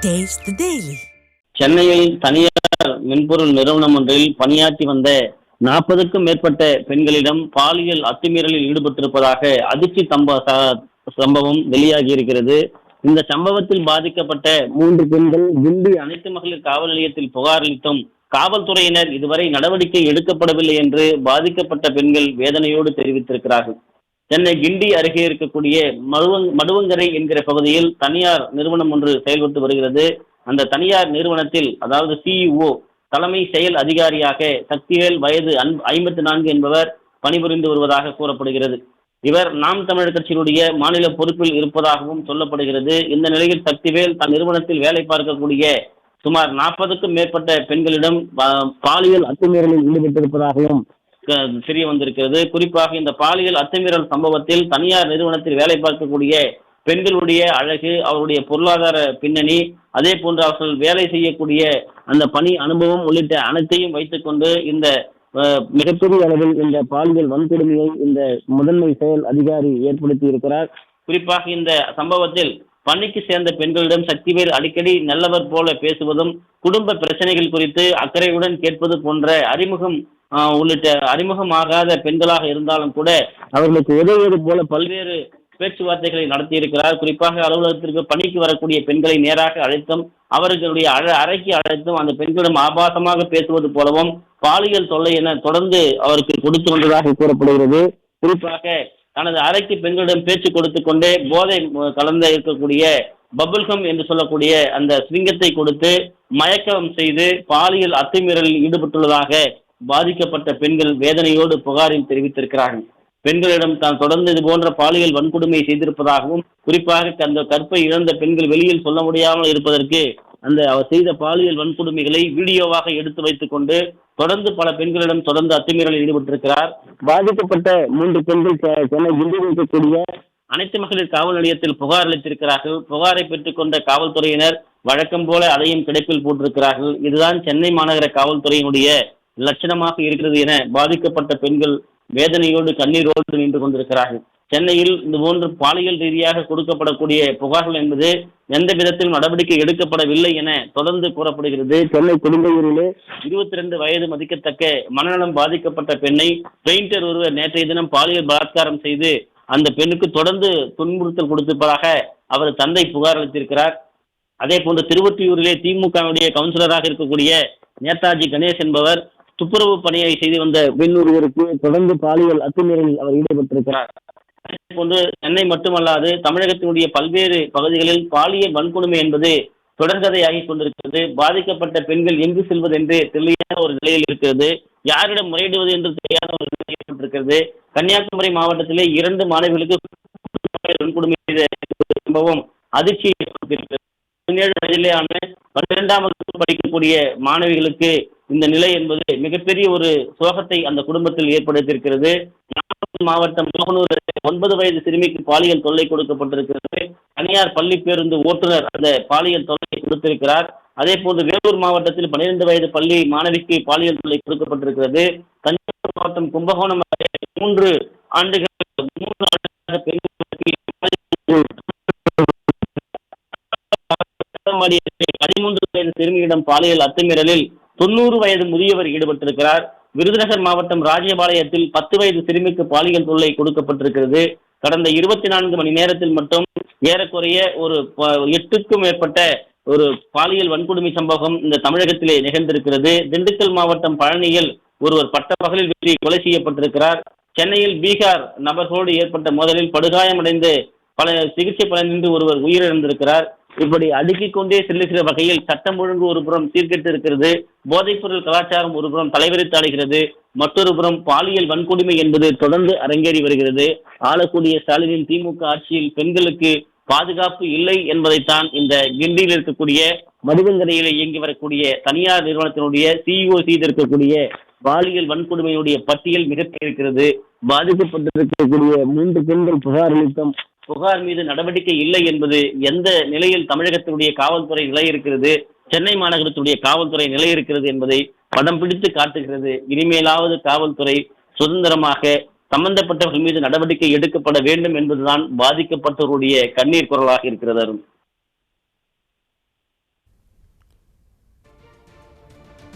Taste the Daily. சென்னையில் தனியார் மென்பொருள் நிறுவனம் ஒன்றில் பணியாற்றி வந்த 40க்கும் மேற்பட்ட பெண்களிடம் பாலியல் அத்துமீறலில் ஈடுபட்டிருப்பதாக அதிர்ச்சி சம்பவம் வெளியாகி இருக்கிறது. இந்த சம்பவத்தில் பாதிக்கப்பட்ட 3 பெண்கள் கிண்டி அனைத்து மகளிர் காவல் நிலையத்தில் புகார் அளித்தும் காவல்துறையினர் இதுவரை நடவடிக்கை எடுக்கப்படவில்லை என்று பாதிக்கப்பட்ட பெண்கள் வேதனையோடு தெரிவித்திருக்கிறார்கள். சென்னை கிண்டி அருகே இருக்கக்கூடிய மடுவங்கரை என்கிற பகுதியில் தனியார் நிறுவனம் ஒன்று செயல்பட்டு வருகிறது. அந்த தனியார் நிறுவனத்தில் அதாவது சிஇஓ தலைமை செயல் அதிகாரியாக சக்திவேல் வயது 54 என்பவர் பணிபுரிந்து வருவதாக கூறப்படுகிறது. இவர் நாம் தமிழர் கட்சியினுடைய மாநில பொறுப்பில் இருப்பதாகவும் சொல்லப்படுகிறது. இந்த நிலையில் சக்திவேல் தன் நிறுவனத்தில் வேலை பார்க்கக்கூடிய சுமார் 40க்கும் மேற்பட்ட பெண்களிடம் பாலியல் அத்துமீறலில் ஈடுபட்டிருப்பதாகவும் தெரிய வந்திருக்கிறது. குறிப்பாக இந்த பாலியல் அத்துமீறல் சம்பவத்தில் தனியார் நிறுவனத்தில் வேலை பார்க்கக்கூடிய பெண்களுடைய அழகு, அவருடைய பொருளாதார பின்னணி, அதே போன்று அவர்கள் வேலை செய்யக்கூடிய அந்த பணி அனுபவம் உள்ளிட்ட அனைத்தையும் வைத்துக்கொண்டு இந்த மிகப்பெரிய அளவில் இந்த பாலியல் வன்கொடுமையை இந்த முதன்மை செயல் அதிகாரி ஏற்படுத்தி இருக்கிறார். குறிப்பாக இந்த சம்பவத்தில் பணிக்கு சேர்ந்த பெண்களிடம் சக்திவேல் அடிக்கடி நல்லவர் போல பேசுவதும், குடும்ப பிரச்சனைகள் குறித்து அக்கறையுடன் கேட்பது போன்ற அறிமுகமாகாத பெண்களாக இருந்தாலும் கூட அவர்களுக்கு உதவுவது போல பல்வேறு பேச்சுவார்த்தைகளை நடத்தியிருக்கிறார். குறிப்பாக அலுவலகத்திற்கு பணிக்கு வரக்கூடிய பெண்களை நேராக அழைத்தும் அவர்களுடைய அறைக்கு அழைத்தும் அந்த பெண்களிடம் ஆபாசமாக பேசுவது போலவும் பாலியல் தொல்லை என தொடர்ந்து அவருக்கு கொடுத்து வந்ததாக கூறப்படுகிறது. குறிப்பாக தனது அறைக்கு பெண்களிடம் பேச்சு கொடுத்து கொண்டே போதை கலந்த இருக்கக்கூடிய பபுல்கம் என்று சொல்லக்கூடிய அந்த சிங்கத்தை கொடுத்து மயக்கம் செய்து பாலியல் அத்துமீறலில் ஈடுபட்டுள்ளதாக பாதிக்கப்பட்ட பெண்கள் வேதனையோடு புகாரில் தெரிவித்திருக்கிறார்கள். பெண்களிடம் தான் தொடர்ந்து இது போன்ற பாலியல் வன்கொடுமையை செய்திருப்பதாகவும், குறிப்பாக அந்த கற்பை இழந்த பெண்கள் வெளியில் சொல்ல முடியாமல் இருப்பதற்கு அவர் செய்த பாலியல் வன்கொடுமைகளை வீடியோவாக எடுத்து வைத்துக் கொண்டு தொடர்ந்து பல பெண்களிடம் தொடர்ந்து அத்துமீறலில் ஈடுபட்டிருக்கிறார். பாதிக்கப்பட்ட 3 பெண்கள் சென்னை கிண்டியில் இருக்கக்கூடிய அனைத்து மகளிர் காவல் நிலையத்தில் புகார் அளித்திருக்கிறார்கள். புகாரை பெற்றுக்கொண்ட காவல்துறையினர் வழக்கம் போல அதையும் கிடைப்பில் போட்டிருக்கிறார்கள். இதுதான் சென்னை மாநகர காவல்துறையினுடைய லட்சணமாக இருக்கிறது என பாதிக்கப்பட்ட பெண்கள் வேதனையோடு கண்ணீரோடு நின்று கொண்டிருக்கிறார்கள். சென்னையில் இந்த போன்று பாலியல் ரீதியாக கொடுக்கப்படக்கூடிய புகார்கள் என்பது எந்த விதத்திலும் நடவடிக்கை எடுக்கப்படவில்லை என தொடர்ந்து கூறப்படுகிறது. சென்னை கொடுங்கையூரிலே 22 வயது மதிக்கத்தக்க மனநலம் பாதிக்கப்பட்ட பெண்ணை பெயிண்டர் ஒருவர் நேற்றைய தினம் பாலியல் பலாத்காரம் செய்து அந்த பெண்ணுக்கு தொடர்ந்து துன்புறுத்தல் கொடுத்திருப்பதாக அவர் தந்தை புகார் அளித்திருக்கிறார். அதே போன்று திருவொற்றியூரிலே திமுகவுடைய கவுன்சிலராக இருக்கக்கூடிய நேதாஜி கணேஷ் என்பவர் துப்புரவு பணியை செய்து வந்த பெண் ஒருவருக்கு தொடர்ந்து பாலியல் அத்துமீறலில் அவர் ஈடுபட்டிருக்கிறார். அதே போன்று சென்னை மட்டுமல்லாது தமிழகத்தினுடைய பல்வேறு பகுதிகளில் பாலியல் வன்கொடுமை என்பது தொடர்கதையாகி கொண்டிருக்கிறது. பாதிக்கப்பட்ட பெண்கள் எங்கு செல்வது என்று தெரியாத ஒரு நிலையில் இருக்கிறது. யாரிடம் முறையிடுவது என்று தெரியாத ஒரு நிலையில் ஏற்பட்டிருக்கிறது. கன்னியாகுமரி மாவட்டத்திலே 2 மாணவிகளுக்கு வன்கொடுமை செய்த சம்பவம் அதிர்ச்சியை ஏற்படுத்தியிருக்கிறது. 17 வயதிலேயான 12ஆம் வகுப்பு படிக்கக்கூடிய மாணவிகளுக்கு இந்த நிலை என்பது மிகப்பெரிய ஒரு சோகத்தை அந்த குடும்பத்தில் ஏற்படுத்தியிருக்கிறது. நாமக்கல் மாவட்டம் மோகனூர் 9 வயது சிறுமிக்கு பாலியல் தொல்லை கொடுக்கப்பட்டிருக்கிறது. தனியார் பள்ளி பேருந்து ஓட்டுநர் அந்த பாலியல் தொல்லை கொடுத்திருக்கிறார். அதே போன்று வேலூர் மாவட்டத்தில் 12 வயது பள்ளி மாணவிக்கு பாலியல் தொல்லை கொடுக்கப்பட்டிருக்கிறது. தஞ்சாவூர் மாவட்டம் கும்பகோணம் 3 ஆண்டுகளாக பெண்களுக்கு 13 வயது சிறுமியிடம் பாலியல் அத்துமீறலில் 90 வயது முதியவர் ஈடுபட்டிருக்கிறார். விருதுநகர் மாவட்டம் ராஜபாளையத்தில் 10 வயது சிறுமிக்கு பாலியல் தொல்லை கொடுக்கப்பட்டிருக்கிறது. கடந்த 24 மணி நேரத்தில் மட்டும் ஏறக்குறைய ஒரு 8க்கும் மேற்பட்ட ஒரு பாலியல் வன்கொடுமை சம்பவம் இந்த தமிழகத்திலே நிகழ்ந்திருக்கிறது. திண்டுக்கல் மாவட்டம் பழனியில் ஒருவர் பட்ட பகலில் வெற்றி கொலை செய்யப்பட்டிருக்கிறார். சென்னையில் பீகார் நபர்களோடு ஏற்பட்ட மோதலில் படுகாயமடைந்து சிகிச்சை பலனின்றி ஒருவர் உயிரிழந்திருக்கிறார். இப்படி அடுக்கிக் கொண்டே செல்லுகிற வகையில் சட்டம் ஒழுங்கு ஒரு புறம் சீர்கெட்டு இருக்கிறது. போதைப்பொருள் கலாச்சாரம் ஒரு புறம் தலைவிரித்து ஆடுகிறது. மற்றொரு புறம் பாலியல் வன்கொடுமை என்பது தொடர்ந்து அரங்கேறி வருகிறது. ஆளக்கூடிய ஸ்டாலினின் திமுக ஆட்சியில் பெண்களுக்கு பாதுகாப்பு இல்லை என்பதைத்தான் இந்த கிண்டியில் இருக்கக்கூடிய மடுவங்கரையிலே இயங்கி வரக்கூடிய தனியார் நிறுவனத்தினுடைய சிஇஓ செய்திருக்கக்கூடிய பாலியல் வன்கொடுமையுடைய பட்டியல் மிகப்பெரிய இருக்கிறது. பாதிக்கப்பட்டிருக்கக்கூடிய 3 பெண்கள் புகார் அளித்தும் புகார் மீது நடவடிக்கை இல்லை என்பது எந்த நிலையில் தமிழகத்தினுடைய காவல்துறை நிலை இருக்கிறது, சென்னை மாநகரத்துடைய காவல்துறை நிலை இருக்கிறது என்பதை படம் பிடித்து காட்டுகிறது. இனிமேலாவது காவல்துறை சுதந்திரமாக சம்பந்தப்பட்டவர்கள் மீது நடவடிக்கை எடுக்கப்பட வேண்டும் என்பதுதான் பாதிக்கப்பட்டவருடைய கண்ணீர் குரலாக இருக்கிறது.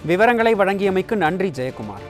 விவரங்களை வழங்கியமைக்கு நன்றி ஜெயக்குமார்.